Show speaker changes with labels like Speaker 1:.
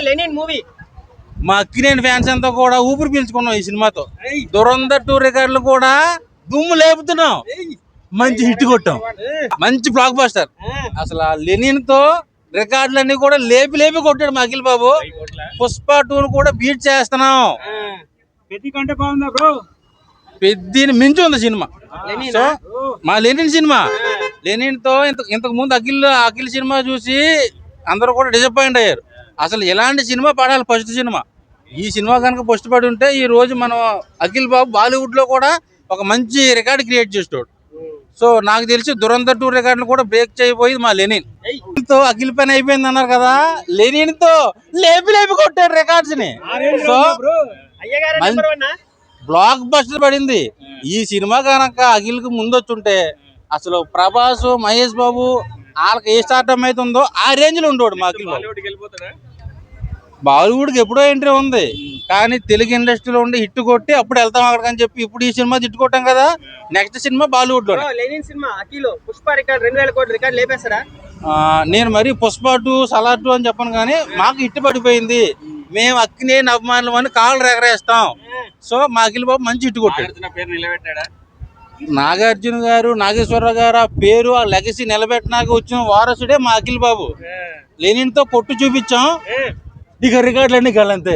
Speaker 1: Lenin movie?
Speaker 2: మా Akkineni fans అంతా కూడా ఊపిరి పీల్చుకున్నాం ఈ సినిమాతో. దురంధర్ 2 రికార్డులు కూడా దుమ్ము లేపుతున్నాం. మంచి హిట్ కొట్టాం, మంచి బ్లాక్ బస్టర్. అసలు లెనిన్ తో రికార్డులన్నీ కూడా లేపి లేపి కొట్టాడు మా అఖిల్ బాబు. పుష్ప 2 కూడా బీట్ చేస్తున్నాం.
Speaker 1: పెద్ది కంటే బాగుందా బ్రో?
Speaker 2: పెద్దిని మించి ఉంది సినిమా. సో మా లెనిన్ సినిమా, లెనిన్ తో ఇంతకు ముందు అఖిల్ సినిమా చూసి అందరూ కూడా డిసప్పాయింట్ అయ్యారు. అసలు ఎలాంటి సినిమా పడాలి ఫస్ట్ సినిమా. ఈ సినిమా కనుక ఫస్ట్ పడి ఉంటే ఈ రోజు మనం అఖిల్ బాబు బాలీవుడ్ లో కూడా ఒక మంచి రికార్డు క్రియేట్ చేస్తాడు. సో నాకు తెలిసి దురంధర్ 2 రికార్డులు కూడా బ్రేక్ చేయబోయేది మా లెనిన్ తో. అఖిల్ పని అయిపోయింది అన్నారు కదా, లెనిన్ తో లేపి లేపి కొట్టాడు రికార్డ్స్ ని. సో బ్లాక్ బస్టర్ పడింది. ఈ సినిమా కనుక అఖిల్ కి ముందు వచ్చుంటే అసలు ప్రభాస్, మహేష్ బాబు వాళ్ళకి ఏ స్టార్టమ్ అయితే ఉందో ఆ రేంజ్ లో ఉండేవాడు మా అఖిల్ బాబు. బాలీవుడ్కి ఎప్పుడో ఎంట్రీ ఉంది, కానీ తెలుగు ఇండస్ట్రీలో ఉండి హిట్ కొట్టి అప్పుడు వెళ్తాం అక్కడికని చెప్పి ఇప్పుడు ఈ సినిమా హిట్ కొట్టాం కదా, నెక్స్ట్ సినిమా బాలీవుడ్ లో.
Speaker 1: లెనిన్ సినిమా అఖిల్ పుష్ప రికార్డ్ 2000 కోట్ల రికార్డ్ లేపేస్తారా?
Speaker 2: నేను మరి పుష్ప 2, సలార్ 2 అని చెప్పను, కానీ మాకు హిట్ పడిపోయింది. మేము అక్కినేని అభిమానులు అని కాళ్ళు ఎగరేస్తాం. సో మా అఖిల్ బాబు మంచి హిట్ కొట్టాడు. నాగార్జున గారు, నాగేశ్వరరావు గారు ఆ పేరు, ఆ లెగసీ నిలబెట్టినాక వచ్చిన వారసుడే మా అఖిల్ బాబు. లెనిన్ తో కొట్టు చూపించాం, ఇక రికార్డులన్నీ కలంతే.